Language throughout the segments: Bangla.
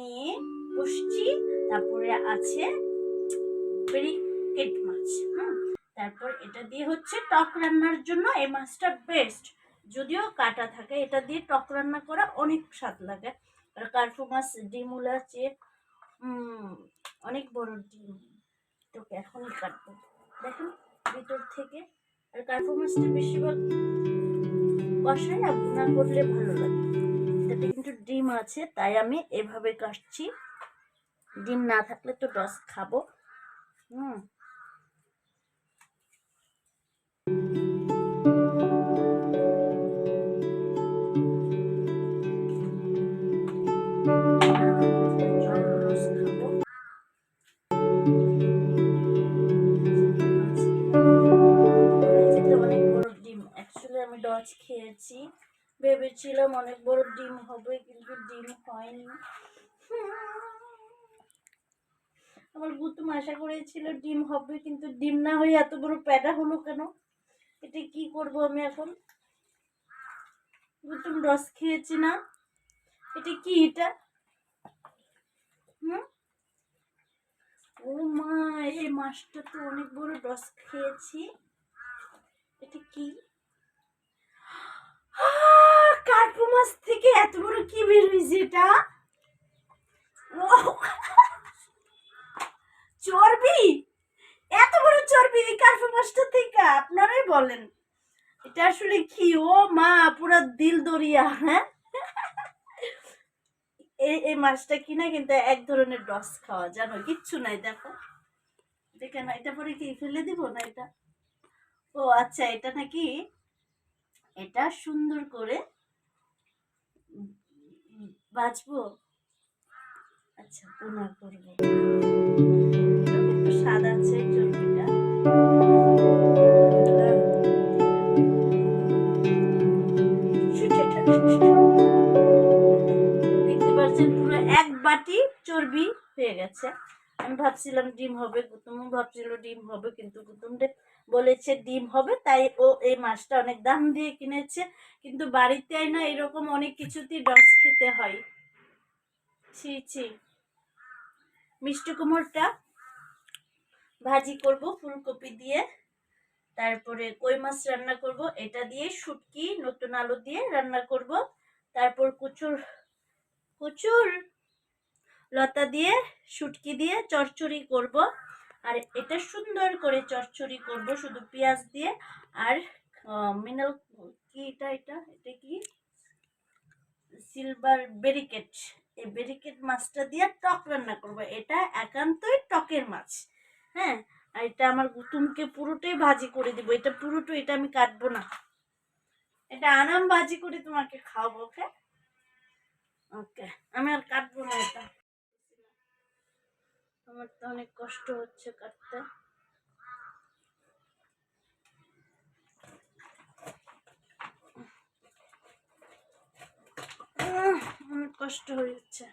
নিয়ে বসছি। তারপরে আছে ব্রিকেট মাছ। তারপর এটা দিয়ে হচ্ছে টক রান্নার জন্য এই মাছটা বেস্ট। যদিও কাটা থাকে, এটা দিয়ে টক রান্না করা অনেক স্বাদ লাগে। আর কার্ফু মাছ ডিমুলা আছে, অনেক বড় ডিম, তোকে এখনই কাটবো, দেখেন ভিতর থেকে। আর কার্ফু মাছটা বেশিরভাগ কষায় আর ভুনা করলে ভালো লাগে। এটাতে কিন্তু ডিম আছে, তাই আমি এভাবে কাটছি। ডিম না থাকলে তো রস খাবো। আমি ডচ খেয়েছি, ভেবেছিলাম অনেক বড় ডিম হবে, কিন্তু ডিম হয়নি। আমার গুতুম আশা করেছিল ডিম হবে, কিন্তু ডিম না হয়ে এত বড় প্যাডা হলো কেন? এটা কি করব আমি এখন? গুতুম রস খেয়েছি না, এটা কি? এটা ও মা, এই মাছটা তো অনেক বড় রস খেয়েছি। এটা কি? কার্পু মাছ থেকে এত বড় কি বের হয়েছে? এটা চর্বি, এত বড় চর্বি এই কার্পু মাছটা থেকে? আপনারাই বলেন এটা আসলে কি? ও মা, পুরো দিল দরিয়া। হ্যাঁ, এই মাছটা কিনা কিন্তু এক ধরনের রস খাওয়া, জানো? কিচ্ছু নাই, দেখো দেখে না। এটা পরে কি ফেলে দিব না এটা? ও আচ্ছা, এটা নাকি এটা সুন্দর করে বাছবো। আচ্ছা, পুনা করবো। একটু স্বাদ আছে চর্বিটা। দেখতে পাচ্ছেন পুরো এক বাটি চর্বি হয়ে গেছে। আমি ভাবছিলাম ডিম হবে, গুতুমও ভাবছিল ডিম হবে, কিন্তু গুতুমটা বলেছে ডিম হবে, তাই ও এই মাছটা অনেক দাম দিয়ে কিনেছে। কিন্তু বাড়িতে না এরকম অনেক কিছুতেই রস খেতে হয়। ছি ছি। মিষ্টি কুমড়টা ভাজি করব ফুলকপি দিয়ে, তারপরে কই মাছ রান্না করব, এটা দিয়ে শুটকি নতুন আলু দিয়ে রান্না করব, তারপর কচুর লতা দিয়ে শুটকি দিয়ে চচ্চড়ি করব। আর এটা সুন্দর করে চচ্চড়ি করব শুধু পেঁয়াজ দিয়ে। আর মিনাল কি এটা এটা এটা কি সিলভার ব্যারিকেড, এই ব্যারিকেড মাছটা দিয়ে টক রান্না করব। এটা একান্তই টকের মাছ। হ্যাঁ, আর এটা আমার গুতুমকে পুরোটাই ভাজি করে দিব। এটা পুরোটাই, এটা আমি কাটবো না, এটা আনাম ভাজি করে তোমাকে খাওয়াবো। ওকে ওকে, আমি আর কাটবো না এটা। আমার তো অনেক কষ্ট হচ্ছে কাটতে। অনেক কষ্ট হয়ে যাচ্ছে।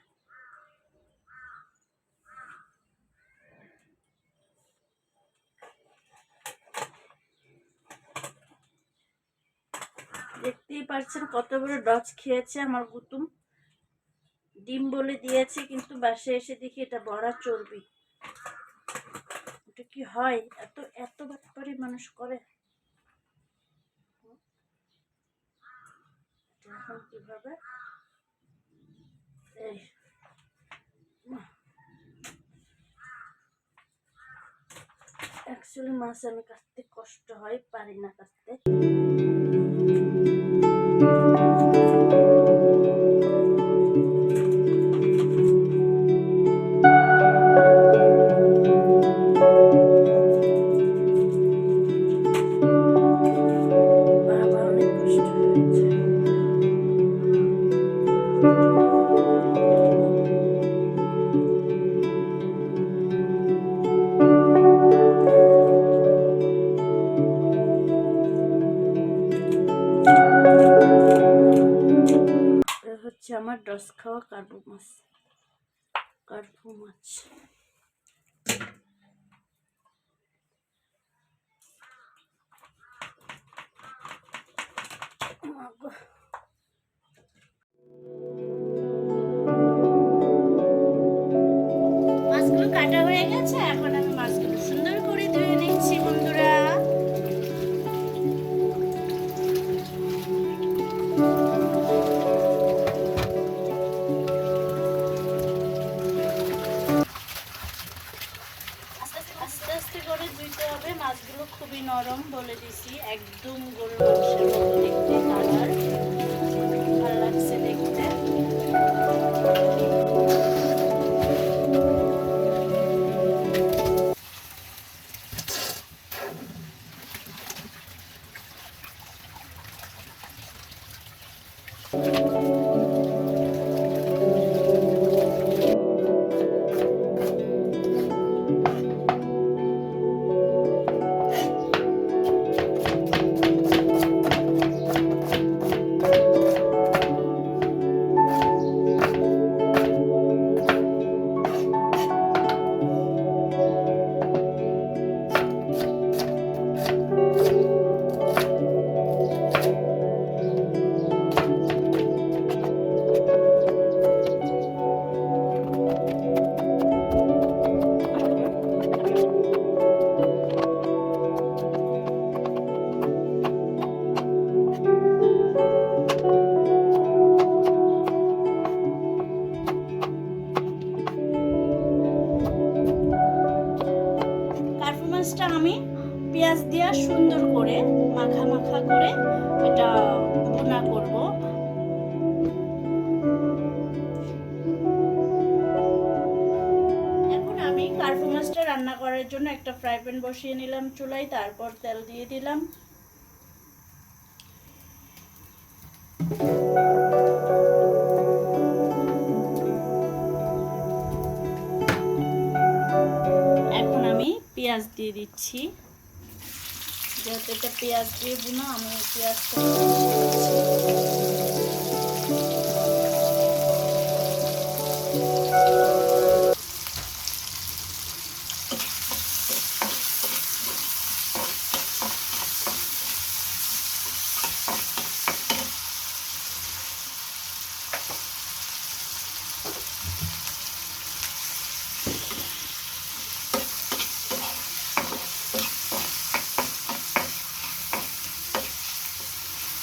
দেখতেই পাচ্ছেন কত বড় ডচ খেয়েছে আমার গুতুম। ডিম বলে দিয়েছে, কিন্তু বাসায় এসে দেখি এটা বড়া চর্বি। এটা কি হয়? এত এত বাটপারি মানুষ করে? এখন কিভাবে? এই অ্যাকচুয়ালি মাছ আমি কাটতে কষ্ট হয়, পারি না কাটতে। বাবা, অনেক কষ্ট হয়েছে। হচ্ছে আমার রস খাওয়া কার্পু মাছ, কার্পু মাছ। হয়ে গেছে। এখন আমি মাছগুলো সুন্দর করে ধুয়ে নিচ্ছি বন্ধুরা। আস্তে আস্তে করে ধুইতে হবে, মাছগুলো খুবই নরম বলে দিছি, একদম গরুর মাংসের মতো দেখতে, কালার ভালো লাগছে দেখতে। কার্পু মাছটা আমি পেঁয়াজ দিয়ে সুন্দর করে মাখা মাখা করে এটা ভুনা করব। এখন আমি কার্পু মাছটা রান্না করার জন্য একটা ফ্রাই প্যান বসিয়ে নিলাম চুলায়, তারপর তেল দিয়ে দিলাম। এখন আমি পেঁয়াজ দিয়ে দিচ্ছি, যেহেতু এটা পেঁয়াজ দিয়ে ভুনা, আমি পেঁয়াজটা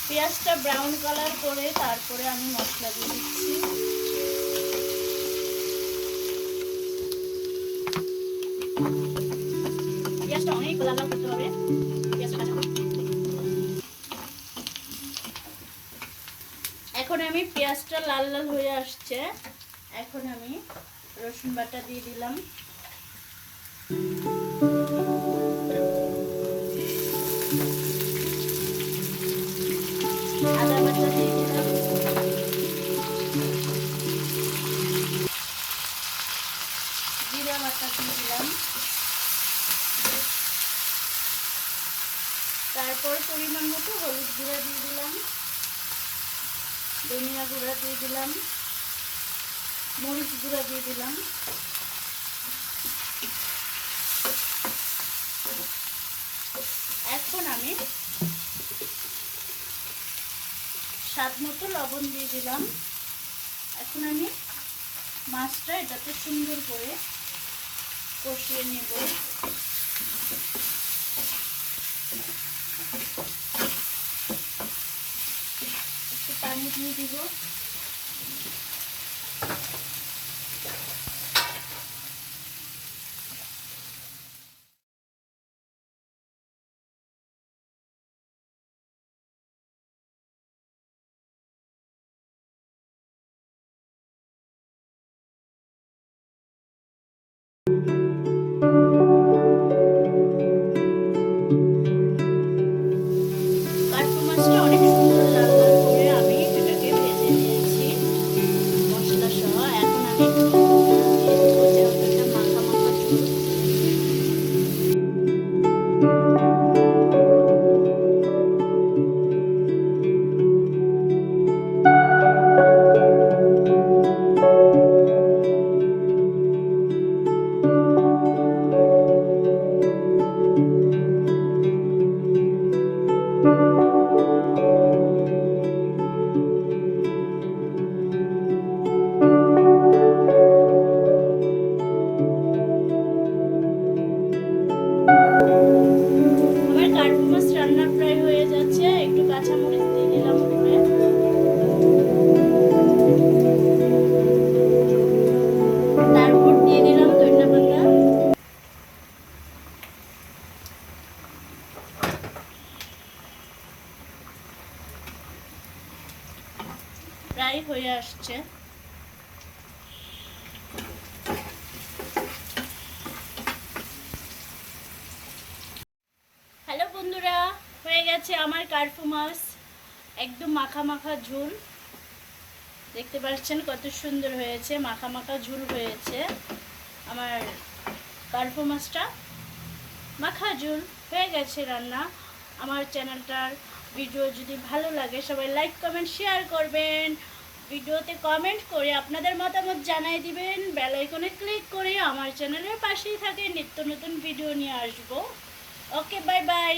পেঁয়াজটা ব্রাউন কালার করে তারপরে আমি মশলা দিয়ে দিচ্ছি। পেঁয়াজটা অনেক লাল লাল করতে হবে, এখন আমি পেঁয়াজটা লাল লাল হয়ে আসছে, এখন আমি রসুন বাটা দিয়ে দিলাম। আদা বাটা দিয়ে দিলাম। জিরা বাটা দিয়ে দিলাম। তারপর পরিমাণ মতো হলুদ গুঁড়া দিয়ে দিলাম, ধনিয়া গুঁড়া দিয়ে দিলাম, মরিচ গুঁড়া দিয়ে দিলাম। এখন আমি স্বাদ মতো লবণ দিয়ে দিলাম। এখন আমি মাছটা এটাতে সুন্দর করে কষিয়ে নেব। একটু পানি দিয়ে দিব। কার্পু মাছটা অনেক সুন্দর লাল লাল করে আমি এটাকে ভেজে নিয়েছি। আসছে। হ্যালো বন্ধুরা, হয়ে গেছে আমার কার্ফু মাছ, একদম মাখা মাখা ঝোল। দেখতে পাচ্ছেন কত সুন্দর হয়েছে, মাখা মাখা ঝোল হয়েছে আমার কার্ফু মাছটা। মাখা ঝোল হয়ে গেছে রান্না। আমার চ্যানেলটার ভিডিও যদি ভালো লাগে সবাই লাইক কমেন্ট শেয়ার করবেন, ভিডিওতে কমেন্ট করে আপনাদের মতামত জানাই দিবেন, বেল আইকনে ক্লিক করে আমার চ্যানেলের পাশেই থাকে, নিত্য নতুন ভিডিও নিয়ে আসবো। ওকে, বাই বাই।